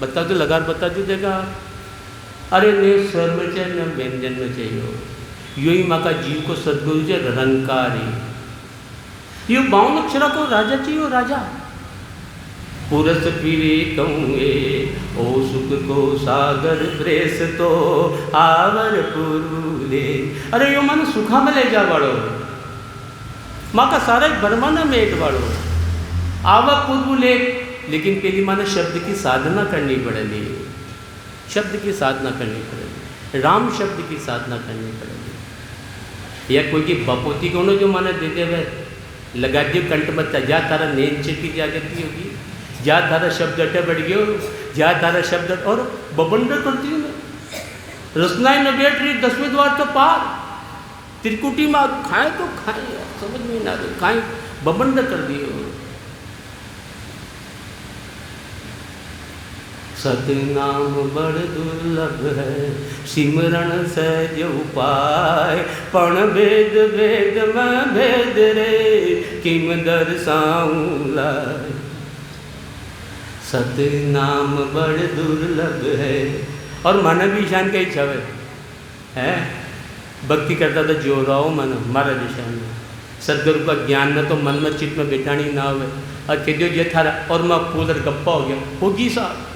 बता दो लगा, बता दो देखा। अरे ने स्वर में चाहिए न व्यंजन में चाहिए। यो ही माँ का जीव को सदगुरु जे रंकारी, यो 52 अक्षर को राजा चाहिए राजा। पुरस फिरे कहूँगे, ओ सुख को सागर प्रेस तो आवर पुरुले। अरे यो मन सुखा में ले जा वाड़ो, माँ का सारा बर्माना मेट वाड़ो, आवर पुरुले। लेकिन पहली माने शब्द की साधना करनी पड़ेगी, शब्द की साधना करनी पड़ेगी, राम शब्द की साधना करनी पड़ेगी। या कोई की बपोती को जो माने दे दे वे लगा दियो कंठ बच्चा, जा तारा नींद चेती जागती होगी, जा तारा शब्द अटे बढ़ गयो, जा तारा शब्द और बबंडर करती हूँ मैं। रसनाई न बैठ रही 10वें द्वार तो पार, त्रिकुटी में खाए तो खाए, समझ में ना आए, खाए बबंडर कर दियो। सतनाम बड़ दुर्लभ है, सिमरण सहज उपाय, पण वेद वेद में भेद रे, किम दर्शाऊं लाय। सतनाम बड़ दुर्लभ है। और मन भी ईशान का इच्छा है, भक्ति करता था जो राओ मन हमारा दिशा में। सदगुरु का ज्ञान न तो मन में चित्त में बैठानी ना हो, और कह दियो जे थारा और मैं फूल गप्पा हो गया होगी साहब।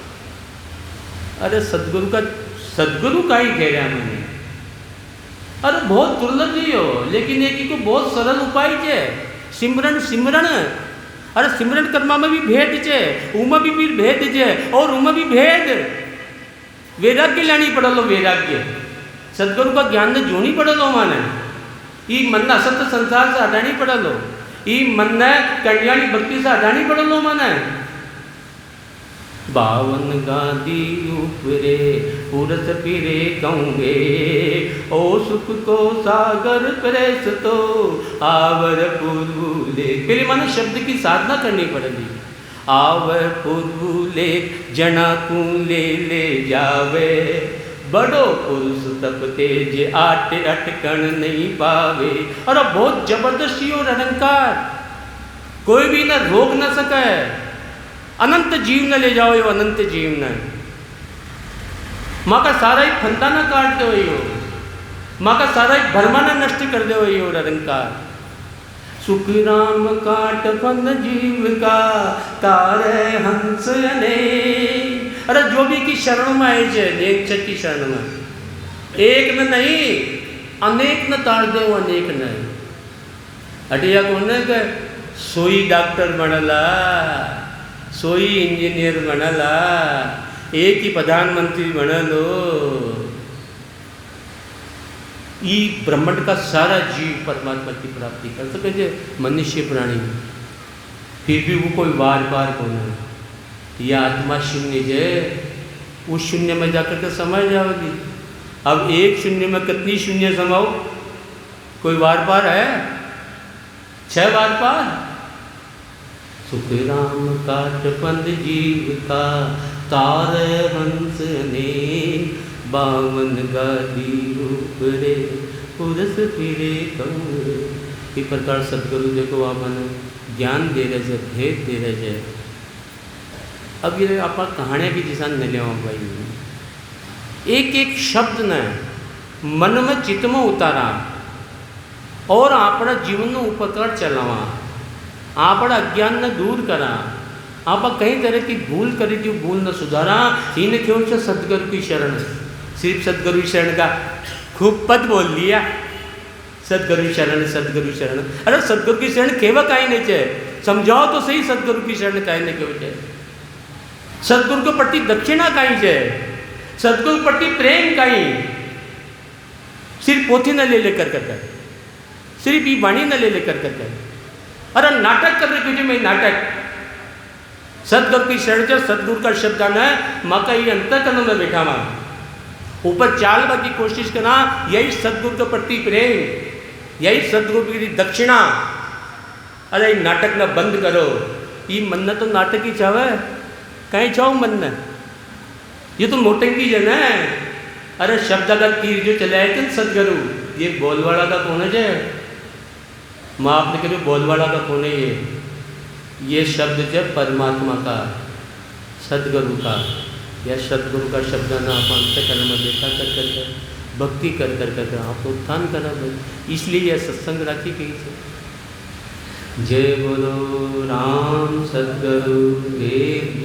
अरे सदगुरु का ही कह रहा मैंने। अरे बहुत दुर्लभ ही हो, लेकिन एक ही को बहुत सरल उपाय है, सिमरन सिमरण। अरे सिमरन कर्मा में भी भेद है, उमा भी भेद है, और उमा भी भेद वैराग्य लानी पड़लो, वैराग्य सदगुरु का ज्ञान ने जो नहीं पड़लो माने। ई मन असत संसार से हटानी पड़लो, ई मन कल्याणी भक्ति से हटानी पड़लो माने। 52 गादी ऊपरे पुरस फिरे कहूँगे, ओ सुख को सागर प्रेस तो आवर पुरुले। पहले माने शब्द की साधना करनी पड़ेगी। आवर पुरुले जना तू ले ले जावे, बड़ो पुरुष तप तेज आठ अटकन नहीं पावे। और बहुत जबरदस्ती और अलंकार, कोई भी न रोक न सके। अनंत जीव न ले जाओ, यो अनंत जीव न। माँ का सारा ही फंदा न काट दो यो, माँ का सारा ही भरमा न नष्ट कर दो यो निरंकार। सुख राम काट फंद जीव का तारे हंस ने। अरे जो भी की शरण में आए जे, नेक की शरण में एक न नहीं अनेक न तार दे, अनेक नहीं। अटिया को न सोई डॉक्टर बनला, सोई इंजीनियर बनला, एक ही प्रधानमंत्री बनलो। ई ब्रह्मांड का सारा जीव परमात्मा की प्राप्ति कर सके जे मनुष्य प्राणी, फिर भी वो कोई बार बार को नहीं। यह आत्मा शून्य जे, उस शून्य में जाकर के समय जाओगी। अब एक शून्य में कितनी शून्य समाओ? कोई बार बार है? 6 बार पार। सुख राम काट फंद जीव का तारे हंस ने, 52 गादी ऊपरे पुरस फिरे कहूँगे। इस प्रकार सदगुरु देखो आपने ज्ञान दे रहे से, भेद दे रहे से। अब ये आप कहानियाँ भी जिसान न ले भाई, एक एक शब्द न मन में चित्त में उतारा। और आपणा जीवन उपकार चलावा, आपणा अज्ञान ने दूर करा, आप कई तरह की भूल करी जो भूल न सुधारा। इन्हें क्यों से सदगुरु की शरण, सिर्फ सदगुरु की शरण का खूब पद बोल लिया, सदगुरु शरण सदगुरु शरण। अरे सदगुरु की शरण केवा काई नहीं चे, समझाओ तो सही सदगुरु की शरण काई नहीं केव चे। सदगुरु के प्रति दक्षिणा काई चे, सदगुरु प्रति प्रेम काई, सिर्फ पोथी न ले लेकर करके, सिर्फ ये वाणी न ले लेकर करके। अरे नाटक कर रहे मैं नाटक, सदगुरु की शरण से सदगुरु का शब्द आना है, माँ का ये अंतःकरण में बैठा हुआ ऊपर चालने की कोशिश करना, यही सदगुरु के प्रति प्रेम, यही सदगुरु की दक्षिणा। अरे नाटक न बंद करो, ये मन तो नाटक ही चाहे, कहीं चाहो मन न, ये तो नोटंकी जन है। अरे शब्द अगर तीर जो चलाए थे सदगुरु, ये बोलवाड़ा का कौन है, माँ आपने कहा बोलवाड़ा का कौन है, ये शब्द जब परमात्मा का, सदगुरु का, या सदगुरु का शब्द ना आप अंतःकरण में देखा कर भक्ति कर कर आप उत्थान करा भाई, इसलिए यह सत्संग राखी गई है। जय बोलो राम सदगुरु देव।